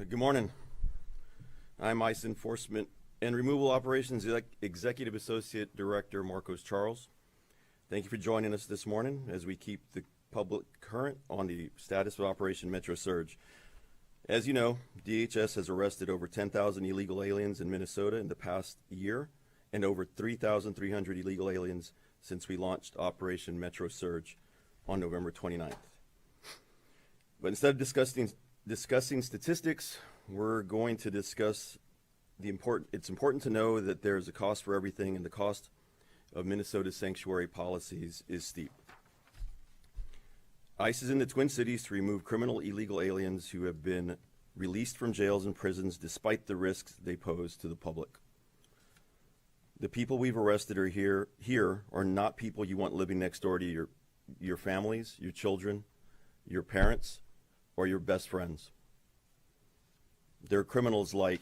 Good morning. I'm ICE Enforcement and Removal Operations Executive Associate Director Marcos Charles. Thank you for joining us this morning as we keep the public current on the status of Operation Metro Surge. As you know, DHS has arrested over 10,000 illegal aliens in Minnesota in the past year and over 3,300 illegal aliens since we launched Operation Metro Surge on November 29th. But instead of discussing statistics, we're going to discuss it's important to know that there's a cost for everything, and the cost of Minnesota's sanctuary policies is steep. ICE is in the Twin Cities to remove criminal illegal aliens who have been released from jails and prisons despite the risks they pose to the public. The people we've arrested here are not people you want living next door to your families, your children, your parents, or your best friends. They're criminals like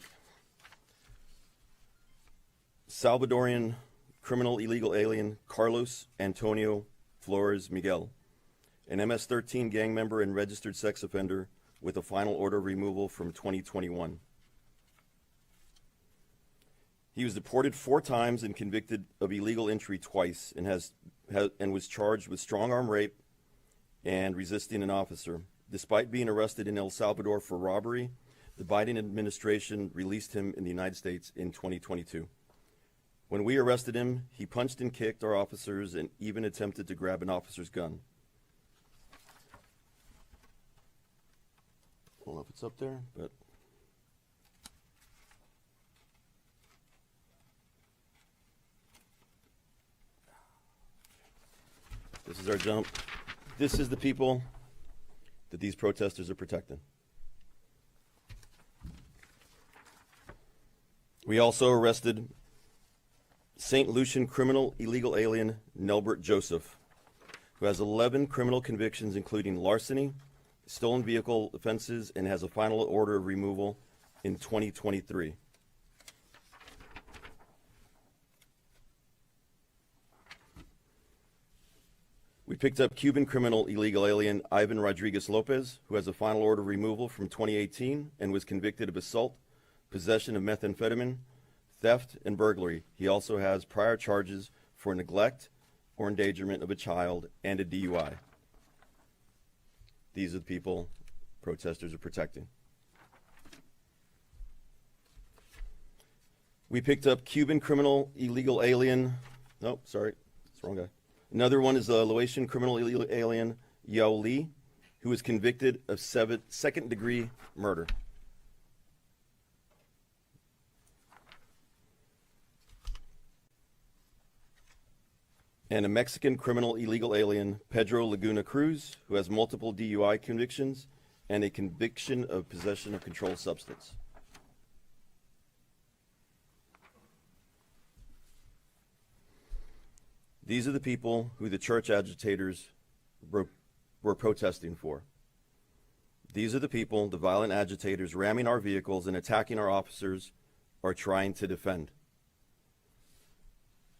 Salvadorian criminal illegal alien Carlos Antonio Flores Miguel, an MS-13 gang member and registered sex offender with a final order of removal from 2021. He was deported 4 times and convicted of illegal entry twice and was charged with strong-arm rape and resisting an officer. Despite being arrested in El Salvador for robbery, the Biden administration released him in the United States in 2022. When we arrested him, he punched and kicked our officers and even attempted to grab an officer's gun. I don't know if it's up there, but this is our jump. This is the people that these protesters are protecting. We also arrested St. Lucian criminal illegal alien Nelbert Joseph, who has 11 criminal convictions including larceny, stolen vehicle offenses, and has a final order of removal in 2023. We picked up Cuban criminal illegal alien Ivan Rodriguez Lopez, who has a final order of removal from 2018 and was convicted of assault, possession of methamphetamine, theft, and burglary. He also has prior charges for neglect or endangerment of a child and a DUI. These are the people protesters are protecting. We picked up Cuban criminal illegal alien, oh, sorry, it's the wrong guy. Another one is a Laotian criminal illegal alien Yao Li, who was convicted of second-degree murder. And a Mexican criminal illegal alien, Pedro Laguna Cruz, who has multiple DUI convictions and a conviction of possession of controlled substance. These are the people who the church agitators were protesting for. These are the people the violent agitators ramming our vehicles and attacking our officers are trying to defend.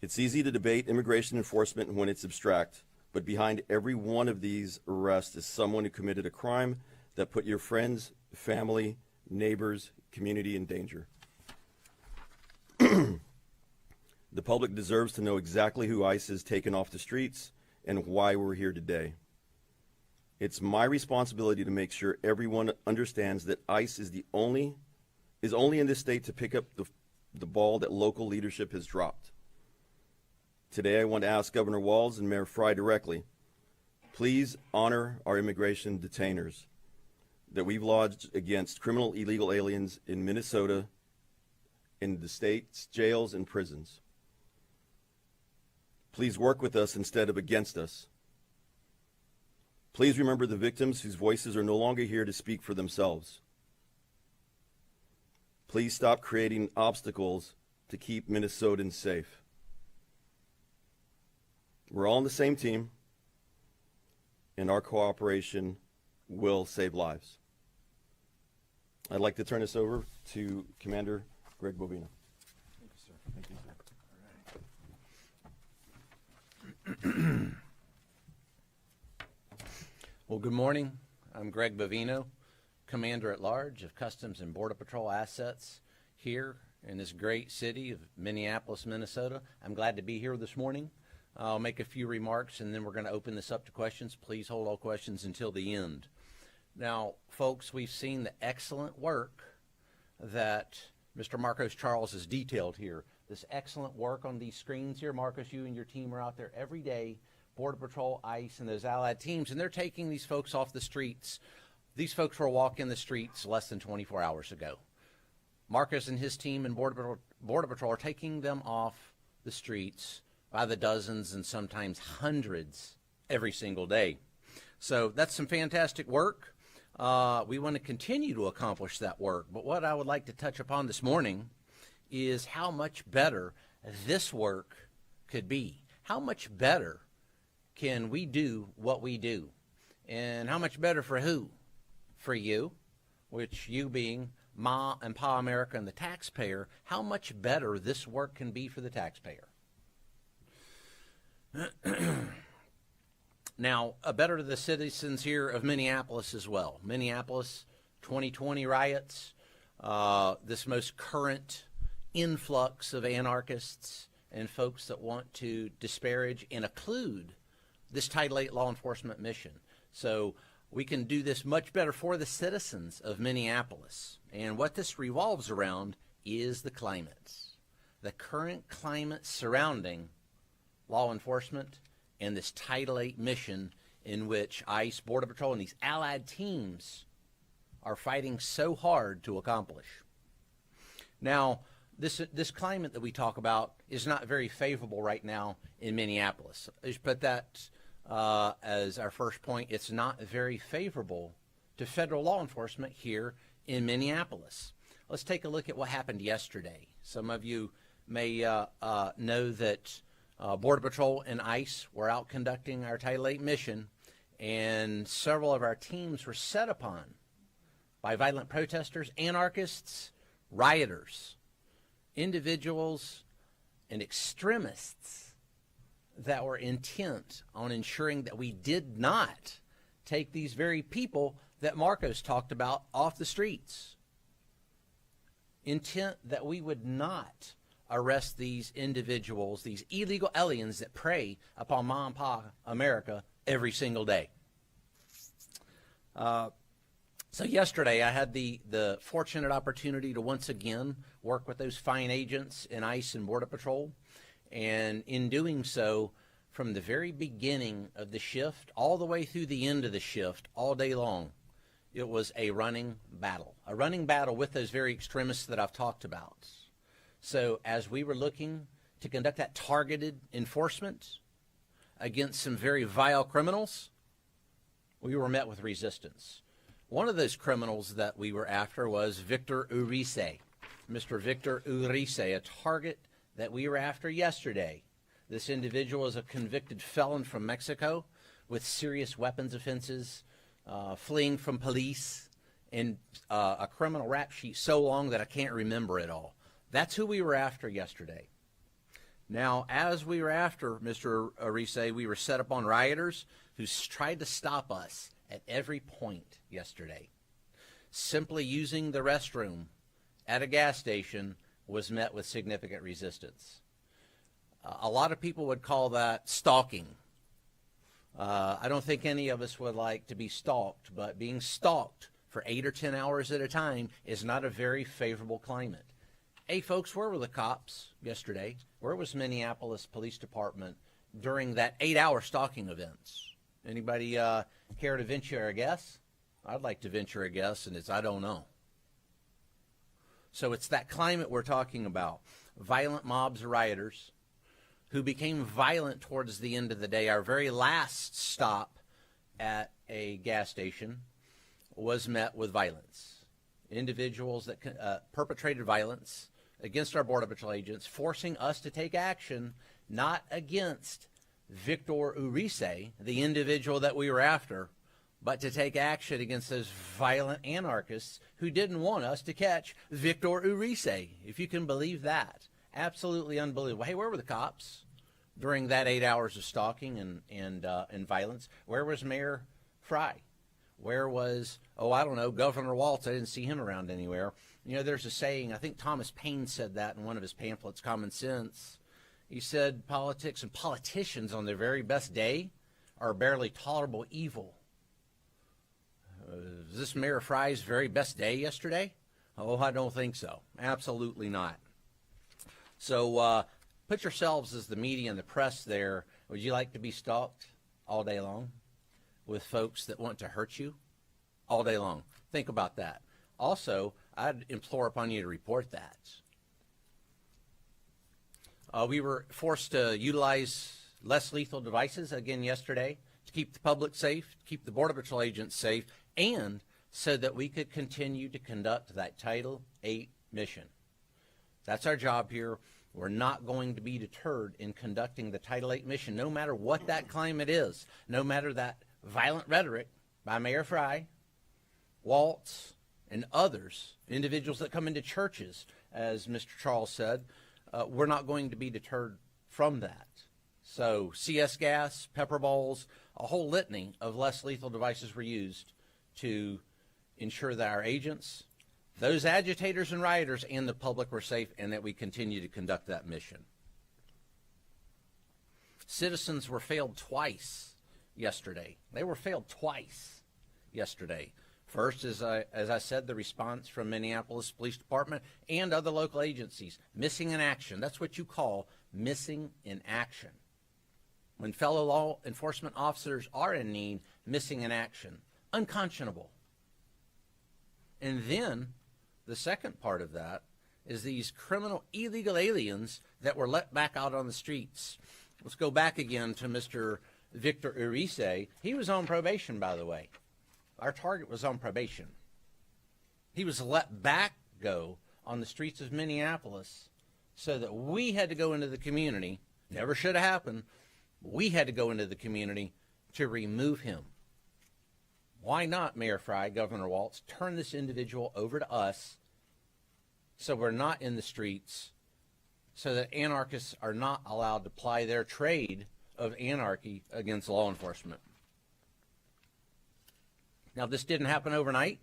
It's easy to debate immigration enforcement when it's abstract, but behind every one of these arrests is someone who committed a crime that put your friends, family, neighbors, community in danger. The public deserves to know exactly who ICE has taken off the streets and why we're here today. It's my responsibility to make sure everyone understands that ICE is only in this state to pick up the ball that local leadership has dropped. Today I want to ask Governor Walz and Mayor Fry directly, please honor our immigration detainers that we've lodged against criminal illegal aliens in Minnesota, in the state's jails and prisons. Please work with us instead of against us. Please remember the victims whose voices are no longer here to speak for themselves. Please stop creating obstacles to keep Minnesotans safe. We're all on the same team, and our cooperation will save lives. I'd like to turn this over to Commander Greg Bovino. Thank you, sir. Thank you, sir. Well, good morning. I'm Greg Bovino, Commander-at-Large of Customs and Border Patrol Assets here in this great city of Minneapolis, Minnesota. I'm glad to be here this morning. I'll make a few remarks and then we're going to open this up to questions. Please hold all questions until the end. Now, folks, we've seen the excellent work that Mr. Marcos Charles has detailed here. This excellent work on these screens here. Marcos, you and your team are out there every day, Border Patrol, ICE, and those allied teams, and they're taking these folks off the streets. These folks were walking the streets less than 24 hours ago. Marcos and his team and Border Patrol are taking them off the streets by the dozens and sometimes hundreds every single day. So that's some fantastic work. We want to continue to accomplish that work. But what I would like to touch upon this morning is how much better this work could be. How much better can we do what we do? And how much better for who? For you, which you being Ma and Pa America and the taxpayer, how much better this work can be for the taxpayer. Now, better to the citizens here of Minneapolis as well. Minneapolis, 2020 riots, this most current influx of anarchists and folks that want to disparage and occlude this Title VIII law enforcement mission. So we can do this much better for the citizens of Minneapolis. And what this revolves around is the climate. The current climate surrounding law enforcement and this Title VIII mission in which ICE, Border Patrol, and these allied teams are fighting so hard to accomplish. Now, this climate that we talk about is not very favorable right now in Minneapolis. I just put that as our first point. It's not very favorable to federal law enforcement here in Minneapolis. Let's take a look at what happened yesterday. Some of you may know that Border Patrol and ICE were out conducting our Title VIII mission, and several of our teams were set upon by violent protesters, anarchists, rioters, individuals, and extremists that were intent on ensuring that we did not take these very people that Marcos talked about off the streets. Intent that we would not arrest these individuals, these illegal aliens that prey upon Ma and Pa America every single day. So yesterday I had the fortunate opportunity to once again work with those fine agents in ICE and Border Patrol. And in doing so, from the very beginning of the shift all the way through the end of the shift, all day long, it was a running battle with those very extremists that I've talked about. So as we were looking to conduct that targeted enforcement against some very vile criminals, we were met with resistance. One of those criminals that we were after was Victor Urice, Mr. Victor Urice, a target that we were after yesterday. This individual is a convicted felon from Mexico with serious weapons offenses, fleeing from police, and a criminal rap sheet so long that I can't remember it all. That's who we were after yesterday. Now, as we were after Mr. Urice, we were set up on rioters who tried to stop us at every point yesterday. Simply using the restroom at a gas station was met with significant resistance. A lot of people would call that stalking. I don't think any of us would like to be stalked, but being stalked for 8 or 10 hours at a time is not a very favorable climate. Hey, folks, where were the cops yesterday? Where was Minneapolis Police Department during that 8-hour stalking events? Anybody care to venture a guess? I'd like to venture a guess, and it's I don't know. So it's that climate we're talking about. Violent mobs of rioters who became violent towards the end of the day. Our very last stop at a gas station was met with violence. Individuals that perpetrated violence against our Border Patrol agents, forcing us to take action, not against Victor Urice, the individual that we were after, but to take action against those violent anarchists who didn't want us to catch Victor Urice, if you can believe that. Absolutely unbelievable. Hey, where were the cops during that 8 hours of stalking and violence? Where was Mayor Fry? Where was, oh, I don't know, Governor Walz? I didn't see him around anywhere. You know, there's a saying, I think Thomas Paine said that in one of his pamphlets, Common Sense. He said politics and politicians on their very best day are barely tolerable evil. Is this Mayor Fry's very best day yesterday? Oh, I don't think so. Absolutely not. So put yourselves as the media and the press there. Would you like to be stalked all day long with folks that want to hurt you all day long? Think about that. Also, I'd implore upon you to report that. We were forced to utilize less lethal devices again yesterday to keep the public safe, to keep the Border Patrol agents safe, and so that we could continue to conduct that Title VIII mission. That's our job here. We're not going to be deterred in conducting the Title VIII mission, no matter what that climate is, no matter that violent rhetoric by Mayor Fry, Walz, and others, individuals that come into churches, as Mr. Charles said. We're not going to be deterred from that. So CS gas, pepper balls, a whole litany of less lethal devices were used to ensure that our agents, those agitators and rioters, and the public were safe, and that we continue to conduct that mission. Citizens were failed twice yesterday. They were failed twice yesterday. First, as I said, the response from Minneapolis Police Department and other local agencies, missing in action. That's what you call missing in action. When fellow law enforcement officers are in need, missing in action. Unconscionable. And then the second part of that is these criminal illegal aliens that were let back out on the streets. Let's go back again to Mr. Victor Urice. He was on probation, by the way. Our target was on probation. He was let back go on the streets of Minneapolis so that we had to go into the community. Never should have happened. We had to go into the community to remove him. Why not, Mayor Fry, Governor Walz, turn this individual over to us so we're not in the streets, so that anarchists are not allowed to ply their trade of anarchy against law enforcement? Now, this didn't happen overnight.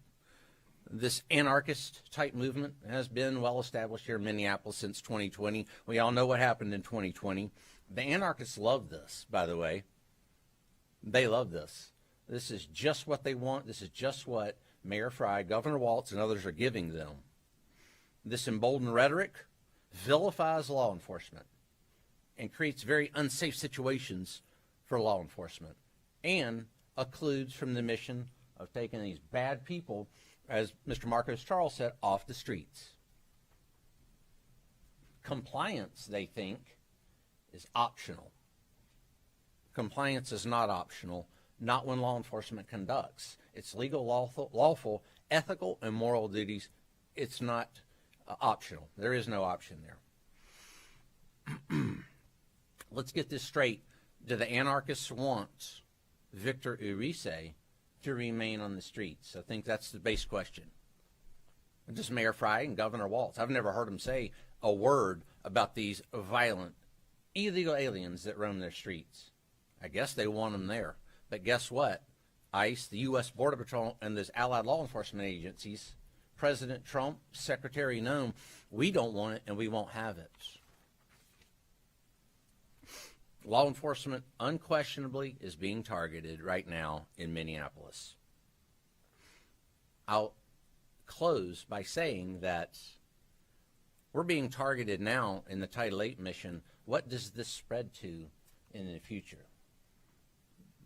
This anarchist-type movement has been well established here in Minneapolis since 2020. We all know what happened in 2020. The anarchists love this, by the way. They love this. This is just what they want. This is just what Mayor Fry, Governor Walz, and others are giving them. This emboldened rhetoric vilifies law enforcement and creates very unsafe situations for law enforcement and occludes from the mission of taking these bad people, as Mr. Marcos Charles said, off the streets. Compliance, they think, is optional. Compliance is not optional, not when law enforcement conducts its legal, lawful, ethical, and moral duties. It's not optional. There is no option there. Let's get this straight. Do the anarchists want Victor Urice to remain on the streets? I think that's the base question. Just Mayor Fry and Governor Walz. I've never heard them say a word about these violent, illegal aliens that roam their streets. I guess they want them there. But guess what? ICE, the U.S. Border Patrol, and those allied law enforcement agencies, President Trump, Secretary Noem, we don't want it and we won't have it. Law enforcement unquestionably is being targeted right now in Minneapolis. I'll close by saying that we're being targeted now in the Title VIII mission. What does this spread to in the future?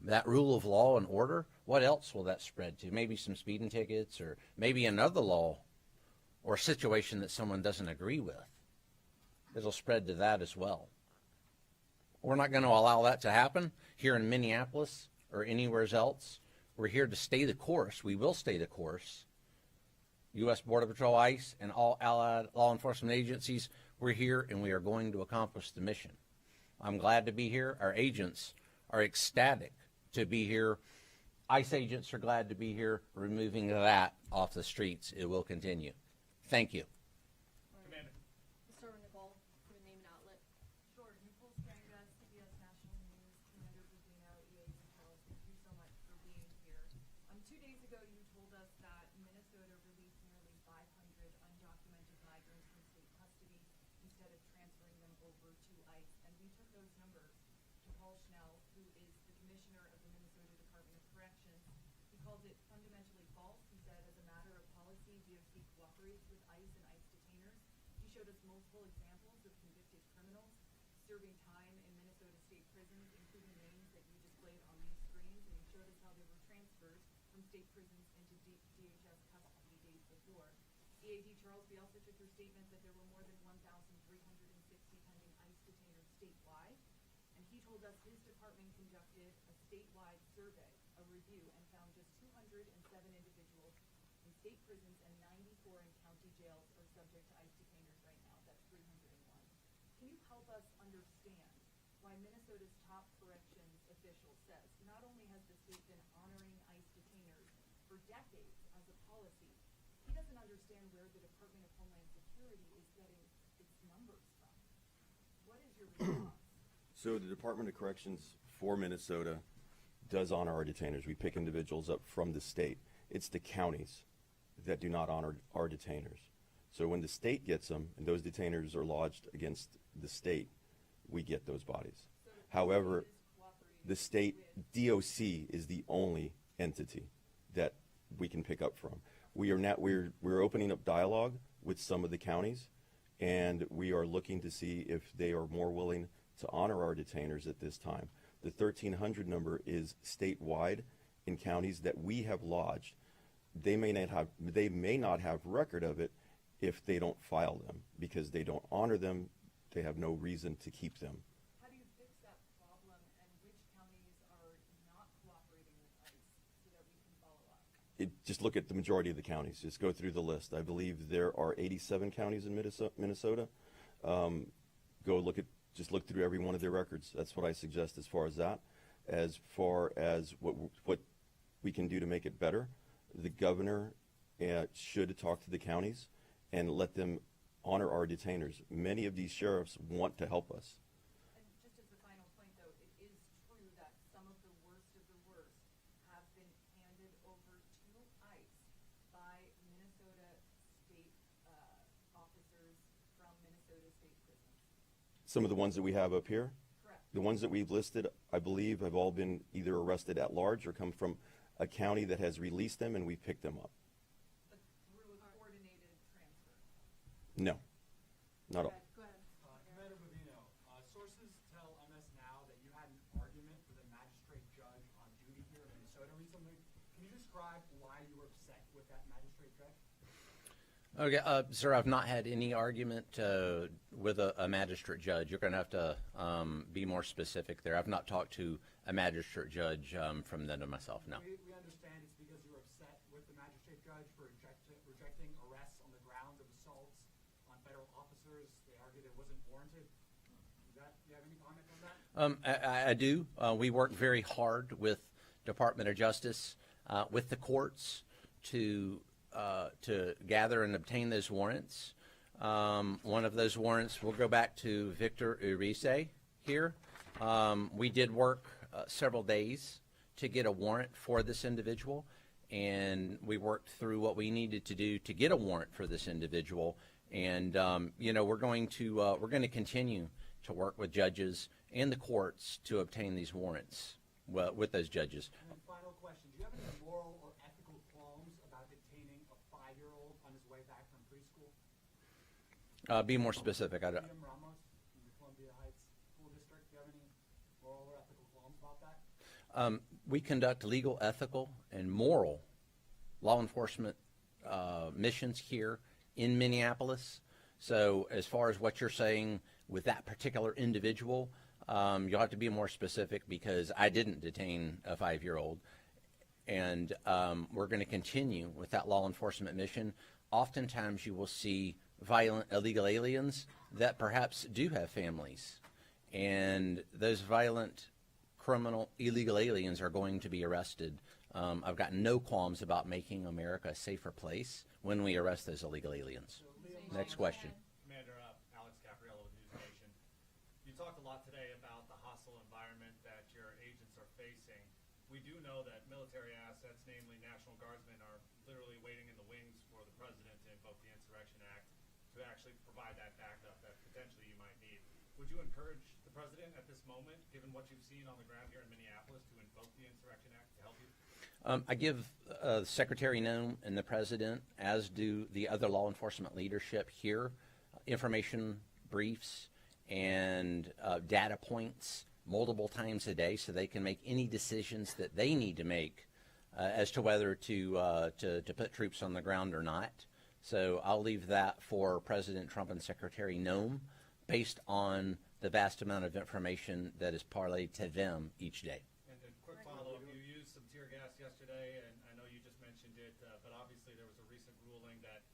That rule of law and order, what else will that spread to? Maybe some speeding tickets, or maybe another law or situation that someone doesn't agree with. It'll spread to that as well. We're not going to allow that to happen here in Minneapolis or anywhere else. We're here to stay the course. We will stay the course. U.S. Border Patrol, ICE, and all allied law enforcement agencies, we're here and we are going to accomplish the mission. I'm glad to be here. Our agents are ecstatic to be here. ICE agents are glad to be here. Removing that off the streets, it will continue. Thank you. Commander. We'll start with Nicole for the name and outlet. Sure. Nicole Stranga, CBS National News, Commander Bubino, EA Details. Thank you so much for being here. 2 days Halshnell, who is the commissioner of the Minnesota Department of Corrections. He calls it fundamentally false. He said, as a matter of policy, DOC cooperates with ICE and ICE detainers. He showed us multiple examples of convicted criminals serving time in Minnesota state prisons, including names that you displayed on these screens, and he showed us how they were transferred from state prisons into DHS custody days before. CAD Charles, we also took your statement that there were more than 1,360 pending ICE detainers statewide, and he told us his department conducted a statewide survey, a review, and found just 207 individuals in state prisons and 94 in county jails are subject to ICE detainers right now. That's 301. Can you help us understand why Minnesota's top corrections official says not only has the state been honoring ICE detainers for decades as a policy, he doesn't understand where the Department of Homeland Security is getting its numbers from? What is your response? So the Department of Corrections for Minnesota does honor our detainers. We pick individuals up from the state. It's the counties that do not honor our detainers. So when the state gets them and those detainers are lodged against the state, we get those bodies. However, the state DOC is the only entity that we can pick up from. We are now we're opening up dialogue with some of the counties, and we are looking to see if they are more willing to honor our detainers at this time. The 1,300 number is statewide in counties that we have lodged. They may not have record of it if they don't file them, because they don't honor them. They have no reason to keep them. How do you fix that problem, and which counties are not cooperating with ICE so that we can follow up? Just look at the majority of the counties. Just go through the list. I believe there are 87 counties in Minnesota. Just look through every one of their records. That's what I suggest as far as that. As far as what we can do to make it better, the governor should talk to the counties and let them honor our detainers. Many of these sheriffs want to help us. And just as the final point, though, it is true that some of the worst have been handed over to ICE by Minnesota state officers from Minnesota state prisons. Some of the ones that we have up here, Correct. the ones that we've listed, I believe, have all been either arrested at large or come from a county that has released them, and we picked them up. But through a coordinated transfer. No, not all. Go ahead. Commander Bovino, sources tell MS Now that you had an argument with a magistrate judge on duty here in Minnesota recently. Can you describe why you were upset with that magistrate judge? Okay, sir, I've not had any argument with a magistrate judge. You're going to have to be more specific there. I've not talked to a magistrate judge from then to myself, no. We understand it's because you were upset with the magistrate judge for rejecting arrests on the grounds of assaults on federal officers. They argued it wasn't warranted. Do you have any comment on that? I do. We work very hard with Department of Justice, with the courts to gather and obtain those warrants. One of those warrants, we'll go back to Victor Urice here. We did work several days to get a warrant for this individual, and we worked through what we needed to do to get a warrant for this individual. And we're going to continue to work with judges and the courts to obtain these warrants with those judges. And then final question, do you have any moral or ethical qualms about detaining a 5-year-old on his way back from preschool? Be more specific. Liam Ramos in the Columbia Heights School District, do you have any moral or ethical qualms about that? We conduct legal, ethical, and moral law enforcement missions here in Minneapolis. So as far as what you're saying with that particular individual, you'll have to be more specific, because I didn't detain a 5-year-old. And we're going to continue with that law enforcement mission. Oftentimes you will see violent illegal aliens that perhaps do have families. And those violent criminal illegal aliens are going to be arrested. I've got no qualms about making America a safer place when we arrest those illegal aliens. Next question. Commander Alex Capriello with News Nation. You talked a lot today about the hostile environment that your agents are facing. We do know that military assets, namely National Guardsmen, are literally waiting in the wings for the president to invoke the Insurrection Act to actually provide that backup that potentially you might need. Would you encourage the president at this moment, given what you've seen on the ground here in Minneapolis, to invoke the Insurrection Act to help you? I give Secretary Noem and the president, as do the other law enforcement leadership here, information briefs and data points multiple times a day so they can make any decisions that they need to make as to whether to put troops on the ground or not. So I'll leave that for President Trump and Secretary Noem based on the vast amount of information that is parlayed to them each day. And a quick follow-up, you used some tear gas yesterday, and I know you just mentioned it, but obviously there was a recent ruling that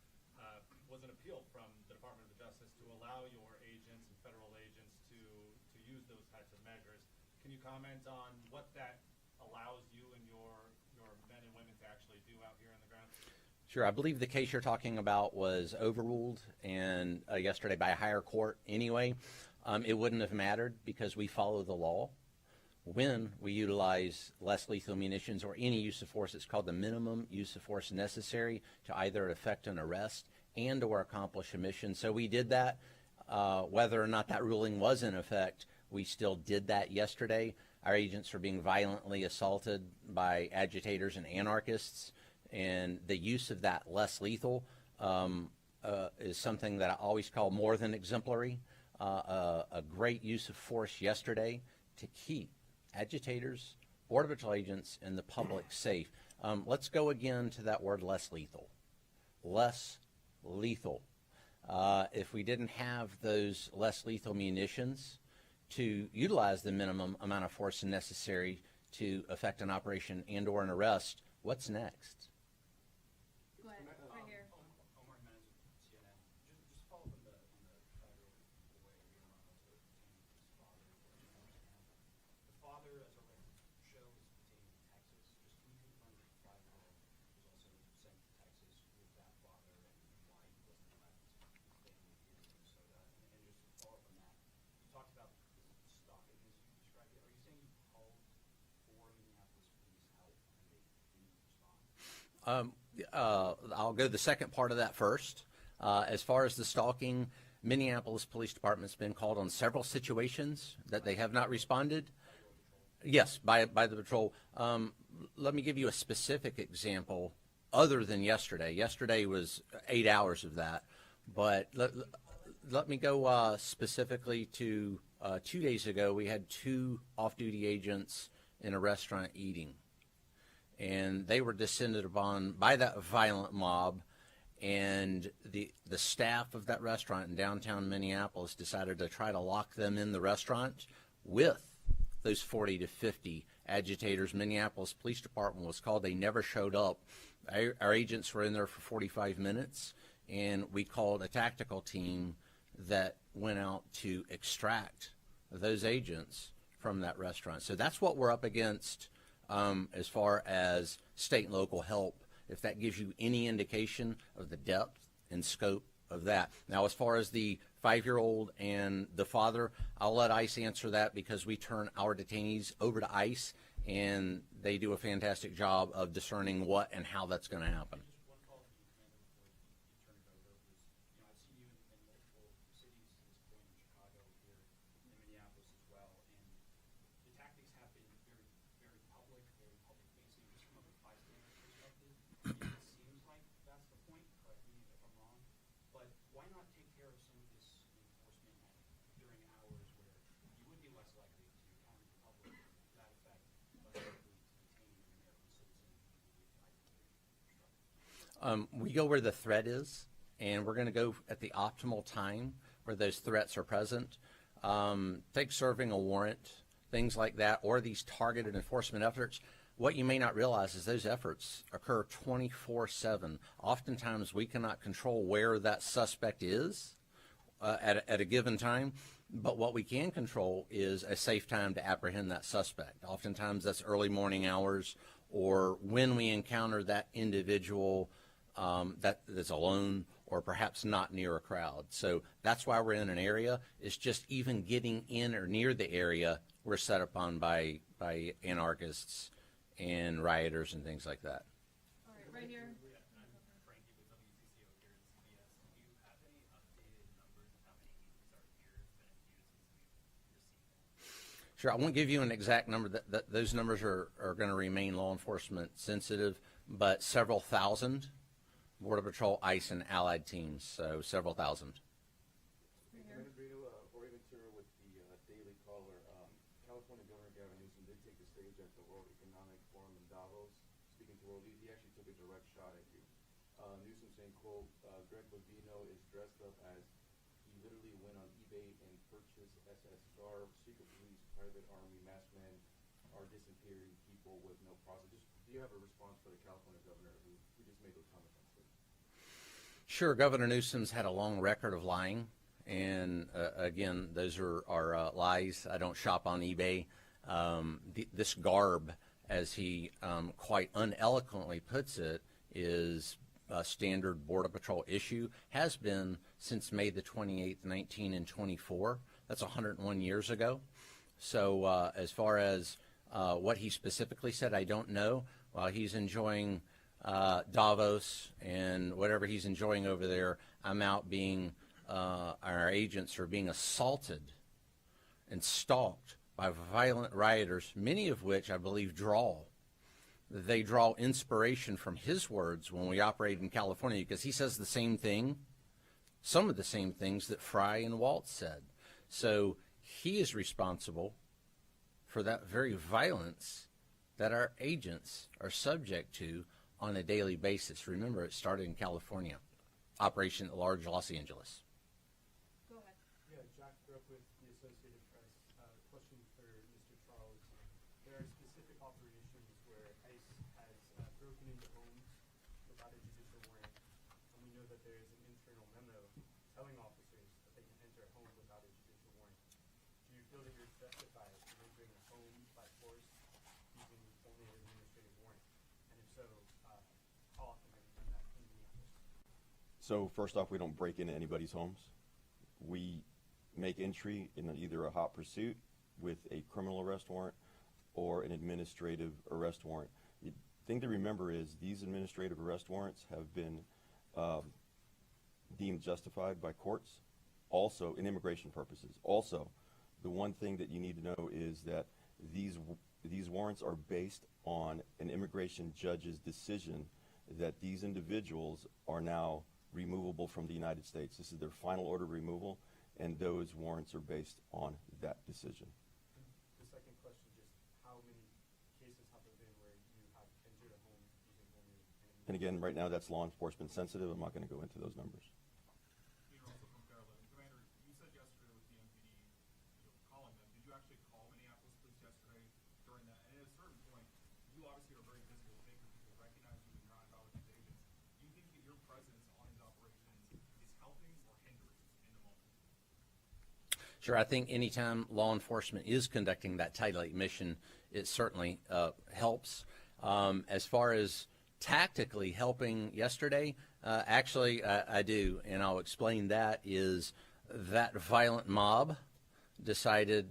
was an appeal from the Department of Justice to allow your agents and federal agents to use those types of measures. Can you comment on what that allows you and your men and women to actually do out here on the ground? Sure. I believe the case you're talking about was overruled and yesterday by a higher court anyway. It wouldn't have mattered because we follow the law. When we utilize less lethal munitions or any use of force, it's called the minimum use of force necessary to either effect an arrest and or accomplish a mission. So we did that. Whether or not that ruling was in effect, we still did that yesterday. Our agents were being violently assaulted by agitators and anarchists, and the use of that less lethal is something that I always call more than exemplary. A great use of force yesterday to keep agitators, Border Patrol agents, and the public safe. Let's go again to that word less lethal. Less lethal. If we didn't have those less lethal munitions to utilize the minimum amount of force necessary to effect an operation and or an arrest, what's next? Go ahead, right here. Omar Jimenez with CNN. Just follow up on the federal way the father, as our record shows, is detained in Texas. Just can you confirm that the 5-year-old was also sent to Texas with that father and why he wasn't left staying here in Minnesota? And just to follow up on that, you talked about the stalking as you described it. Are you saying you called for Minneapolis police help and they didn't respond? I'll go the second part of that first. As far as the stalking, Minneapolis Police Department's been called on several situations that they have not responded. Yes, by the patrol. Let me give you a specific example other than yesterday. Yesterday was 8 hours of that. But let me go specifically to 2 days ago. We had 2 off-duty agents in a restaurant eating. And they were descended upon by that violent mob, and the staff of that restaurant in downtown Minneapolis decided to try to lock them in the restaurant with those 40 to 50 agitators. Minneapolis Police Department was called. They never showed up. Our agents were in there for 45 minutes, and we called a tactical team that went out to extract those agents from that restaurant. So that's what we're up against. As far as state and local help, if that gives you any indication of the depth and scope of that. Now, as far as the 5-year-old and the father, I'll let ICE answer that because we turn our detainees over to ICE, and they do a fantastic job of discerning what and how that's going to happen. Just one follow-up from you, Commander, before you turn it over. I've seen you in multiple cities to this point, in Chicago, here in Minneapolis as well, and the tactics have been very, very public-facing, just from a bystander perspective. It seems like that's the point, correct me if I'm wrong, but why not take care of some of this enforcement during hours where you would be less likely to encounter the public to that effect, less likely to detain an American citizen who you believe might be obstructed? We go where the threat is, and we're going to go at the optimal time where those threats are present. Take serving a warrant, things like that, or these targeted enforcement efforts. What you may not realize is those efforts occur 24/7. Oftentimes, we cannot control where that suspect is at a given time, but what we can control is a safe time to apprehend that suspect. Oftentimes, that's early morning hours or when we encounter that individual that is alone or perhaps not near a crowd. So that's why we're in an area. It's just even getting in or near the area we're set upon by anarchists and rioters and things like that. All right, right here. Frankie with WTCO here at CBS. Do you have any updated numbers of how many are here been infused Sure, I won't give you an exact number. Those numbers are going to remain law enforcement sensitive, but several thousand Border Patrol, ICE, and allied teams, so several thousand. With the Daily Caller, California Governor Gavin Newsom did take the stage at the World Economic Forum in Davos. Speaking to World Leaders, he actually took a direct shot at you. Newsom saying, quote, Greg Bovino is dressed up as he literally went on eBay and purchased SS scarves, secret police, private army, masked men are disappearing people with no process. Just, do you have a response for the California governor who just made those comments on stage? Sure, Governor Newsom's had a long record of lying. And again, those are lies. I don't shop on eBay. This garb, as he quite uneloquently puts it, is a standard Border Patrol issue, has been since May the 28th, 1924. That's 101 years ago. So as far as what he specifically said, I don't know. While he's enjoying Davos and whatever he's enjoying over there, I'm out being our agents are being assaulted and stalked by violent rioters, many of which I believe they draw inspiration from his words when we operate in California, because he says the same thing, some of the same things that Fry and Waltz said. So he is responsible for that very violence that our agents are subject to on a daily basis. Remember, it started in California, Operation at Large, Los Angeles. Go ahead. Yeah, Jack Brook with the Associated Press. Question for Mr. Charles. There are specific operations where ICE has broken into homes without a judicial warrant, and we know that there is an internal memo telling officers that they can enter a home without a judicial warrant. Do you feel that you're justified in entering a home by force using only an administrative warrant? And if so, how often have you done that in Minneapolis? So first off, we don't break into anybody's homes. We make entry in either a hot pursuit with a criminal arrest warrant or an administrative arrest warrant. The thing to remember is these administrative arrest warrants have been deemed justified by courts, also in immigration purposes. Also, the one thing that you need to know is that these warrants are based on an immigration judge's decision that these individuals are now removable from the United States. This is their final order of removal, and those warrants are based on that decision. The second question, just how many cases have there been where you have entered a home using only an And again, right now that's law enforcement sensitive. I'm not going to go into those numbers. Peter, also from Carolina. Commander, you said yesterday with the MPD, calling them. Did you actually call Minneapolis police yesterday during that? And at a certain point, you obviously are very visible, big, people recognize you and you're on about with these agents. Do you think that your presence on his operations is helping or hindering in the moment? Sure, I think anytime law enforcement is conducting that Title 8 mission, it certainly helps. As far as tactically helping yesterday, actually I do, and I'll explain that. Is that violent mob decided,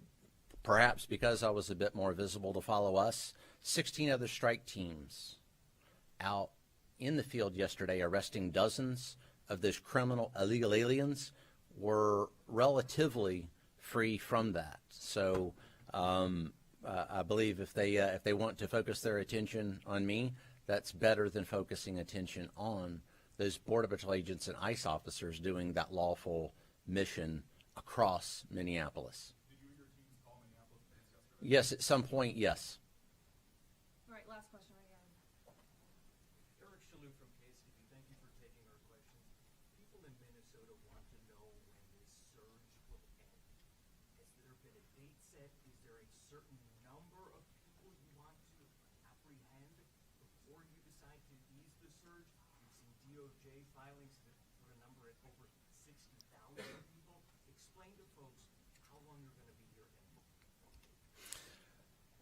perhaps because I was a bit more visible, to follow us. 16 other strike teams out in the field yesterday arresting dozens of those criminal illegal aliens were relatively free from that. So I believe if they want to focus their attention on me, that's better than focusing attention on those Border Patrol agents and ICE officers doing that lawful mission across Minneapolis. Did you and your teams call Minneapolis police yesterday? Yes, at some point, yes. All right, last question right here. Eric Shalou from KCB. Thank you for taking our questions. People in Minnesota want to know when this surge will end. Has there been a date set? Is there a certain number of people you want to apprehend before you decide to ease the surge? We've seen DOJ filings that put a number at over 60,000 people. Explain to folks how long you're going to be here and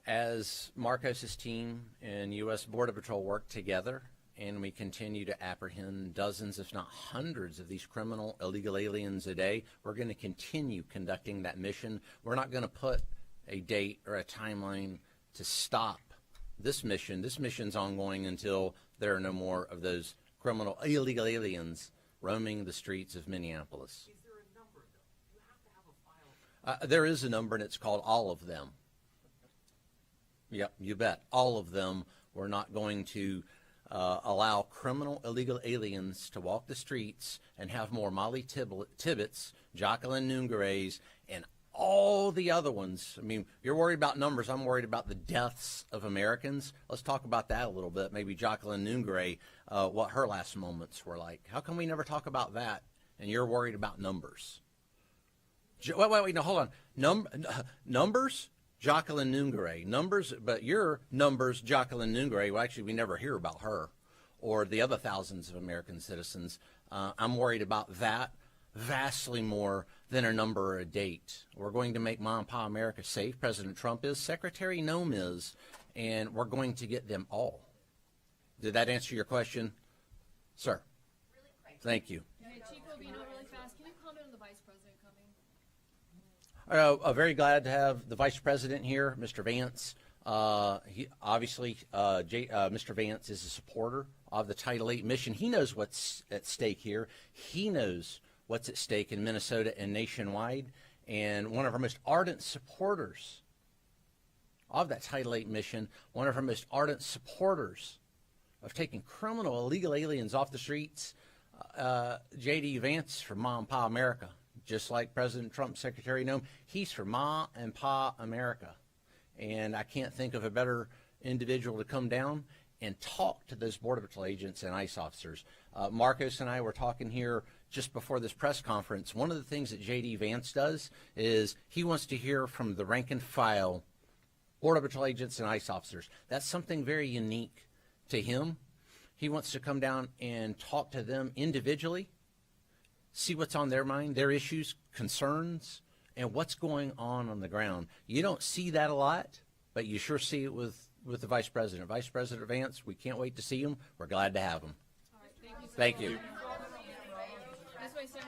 As Marcos's team and U.S. Border Patrol work together, and we continue to apprehend dozens, if not hundreds, of these criminal illegal aliens a day, we're going to continue conducting that mission. We're not going to put a date or a timeline to stop this mission. This mission's ongoing until there are no more of those criminal illegal aliens roaming the streets of Minneapolis. is there a number though? You have to have a file. There is a number, and it's called all of them. Yep, you bet. All of them. We're not going to allow criminal illegal aliens to walk the streets and have more Molly Tibbetts, Jacqueline Nungare's, and all the other ones. I mean, you're worried about numbers. I'm worried about the deaths of Americans. Let's talk about that a little bit. Maybe Jacqueline Nungare, what her last moments were like. How come we never talk about that? And you're worried about numbers. Wait, no, hold on. Numbers? Jacqueline Nungare. Numbers, but your numbers, Jacqueline Nungare, well, actually, we never hear about her or the other thousands of American citizens. I'm worried about that vastly more than a number or a date. We're going to make Mom and Pa America safe. President Trump is, Secretary Noem is, and we're going to get them all. Did that answer your question? Sir. Really quick. Thank you. Hey, Chief Rubino, really fast. Can you comment on the Vice President coming? Very glad to have the Vice President here, Mr. Vance. He obviously, Mr. Vance is a supporter of the Title VIII mission. He knows what's at stake here. He knows what's at stake in Minnesota and nationwide. And one of our most ardent supporters of that Title VIII mission, one of our most ardent supporters of taking criminal illegal aliens off the streets, J.D. Vance from Ma and Pa America. Just like President Trump, Secretary Noem, he's for Ma and Pa America. And I can't think of a better individual to come down and talk to those Border Patrol agents and ICE officers. Marcos and I were talking here just before this press conference. One of the things that J.D. Vance does is he wants to hear from the rank and file Border Patrol agents and ICE officers. That's something very unique to him. He wants to come down and talk to them individually, see what's on their mind, their issues, concerns, and what's going on the ground. You don't see that a lot, but you sure see it with the Vice President. Vice President Vance, we can't wait to see him. We're glad to have him. All right, thank you, sir. Thank you. This way, sir.